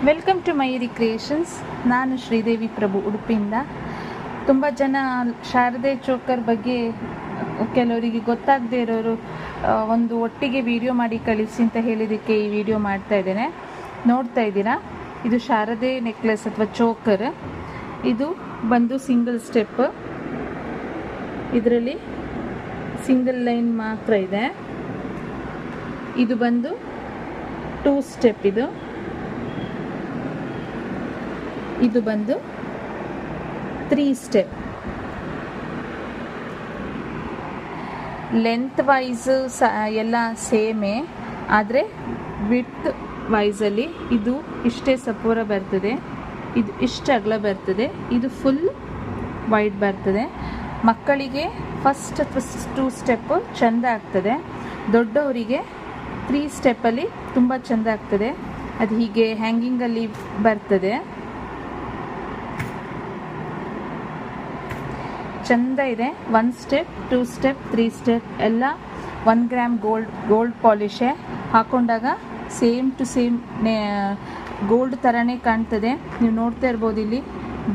Welcome to Mayuri creations. ನಾನು ಶ್ರೀದೇವಿ ಪ್ರಭು, ಉಡುಪಿಯಿಂದ. ತುಂಬ ಜನ ಶಾರದೆ ಚೋಕರ್ ಬಗ್ಗೆ ಕೆಲವರಿಗೆ ಗೊತ್ತಾಗದೇ ಇರೋರು ಒಂದು ಒಟ್ಟಿಗೆ ವಿಡಿಯೋ ಮಾಡಿ ಕಳಿಸಿ ಅಂತ ಹೇಳಿದ್ದಕ್ಕೆ ಈ ವಿಡಿಯೋ ಮಾಡ್ತಾ ಇದ್ದೇನೆ. ನೋಡ್ತಾ ಇದ್ದೀರಾ, ಇದು ಶಾರದೆ ನೆಕ್ಲೆಸ್ ಅಥವಾ ಚೋಕರ್. ಇದು ಬಂದು ಸಿಂಗಲ್ ಸ್ಟೆಪ್, ಇದರಲ್ಲಿ ಸಿಂಗಲ್ ಲೈನ್ ಮಾತ್ರ ಇದೆ. ಇದು ಬಂದು 2 ಸ್ಟೆಪ್, ಇದು ಬಂದು 3 ಸ್ಟೆಪ್. ಲೆಂತ್ ವೈಸ್ ಎಲ್ಲ ಸೇಮೇ, ಆದರೆ ವಿಡ್ತ್ ವೈಸಲ್ಲಿ ಇದು ಇಷ್ಟೇ ಸಪೂರ ಬರ್ತದೆ, ಇದು ಇಷ್ಟು ಅಗಲ ಬರ್ತದೆ, ಇದು ಫುಲ್ ವೈಡ್ ಬರ್ತದೆ. ಮಕ್ಕಳಿಗೆ ಫಸ್ಟ್ ಅಥವಾ 2 ಸ್ಟೆಪ್ಪು ಚೆಂದ ಆಗ್ತದೆ, ದೊಡ್ಡವರಿಗೆ 3 ಸ್ಟೆಪ್ಪಲ್ಲಿ ತುಂಬ ಚೆಂದ ಆಗ್ತದೆ. ಅದು ಹೀಗೆ ಹ್ಯಾಂಗಿಂಗಲ್ಲಿ ಬರ್ತದೆ, ಚೆಂದ ಇದೆ. 1 ಸ್ಟೆಪ್, 2 ಸ್ಟೆಪ್, 3 ಸ್ಟೆಪ್ ಎಲ್ಲ 1 ಗ್ರಾಮ್ ಗೋಲ್ಡ್ ಪಾಲಿಶೇ. ಹಾಕೊಂಡಾಗ ಸೇಮ್ ಟು ಸೇಮ್ ಗೋಲ್ಡ್ ಥರನೇ ಕಾಣ್ತದೆ. ನೀವು ನೋಡ್ತಾ ಇರ್ಬೋದು, ಇಲ್ಲಿ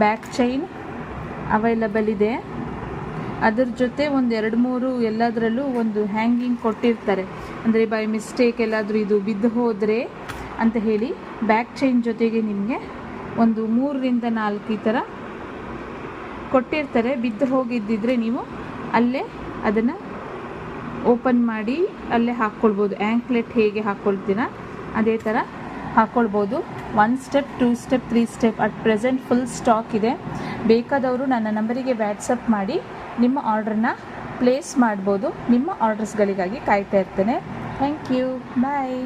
ಬ್ಯಾಕ್ ಚೈನ್ ಅವೈಲಬಲ್ ಇದೆ. ಅದ್ರ ಜೊತೆ ಒಂದು 2-3 ಎಲ್ಲದರಲ್ಲೂ ಒಂದು ಹ್ಯಾಂಗಿಂಗ್ ಕೊಟ್ಟಿರ್ತಾರೆ, ಅಂದರೆ ಬೈ ಮಿಸ್ಟೇಕ್ ಎಲ್ಲಾದರೂ ಇದು ಬಿದ್ದು ಹೋದರೆ ಅಂತ ಹೇಳಿ ಬ್ಯಾಕ್ ಚೈನ್ ಜೊತೆಗೆ ನಿಮಗೆ ಒಂದು 3-4 ಈ ಥರ ಕೊಟ್ಟಿರ್ತಾರೆ. ಬಿದ್ದು ಹೋಗಿದ್ದಿದ್ರೆ ನೀವು ಅಲ್ಲೇ ಅದನ್ನು ಓಪನ್ ಮಾಡಿ ಅಲ್ಲೇ ಹಾಕ್ಕೊಳ್ಬೋದು. ಆ್ಯಂಕ್ಲೆಟ್ ಹೇಗೆ ಹಾಕ್ಕೊಳ್ತೀರಾ ಅದೇ ಥರ ಹಾಕ್ಕೊಳ್ಬೋದು. 1 step, 2 step, 3 step at present full stack ಇದೆ. ಬೇಕಾದವರು ನನ್ನ ನಂಬರಿಗೆ ವ್ಯಾಟ್ಸಪ್ ಮಾಡಿ ನಿಮ್ಮ ಆರ್ಡ್ರನ್ನ ಪ್ಲೇಸ್ ಮಾಡ್ಬೋದು. ನಿಮ್ಮ ಆರ್ಡರ್ಸ್ಗಳಿಗಾಗಿ ಕಾಯ್ತಾ ಇರ್ತೇನೆ. Thank you, bye.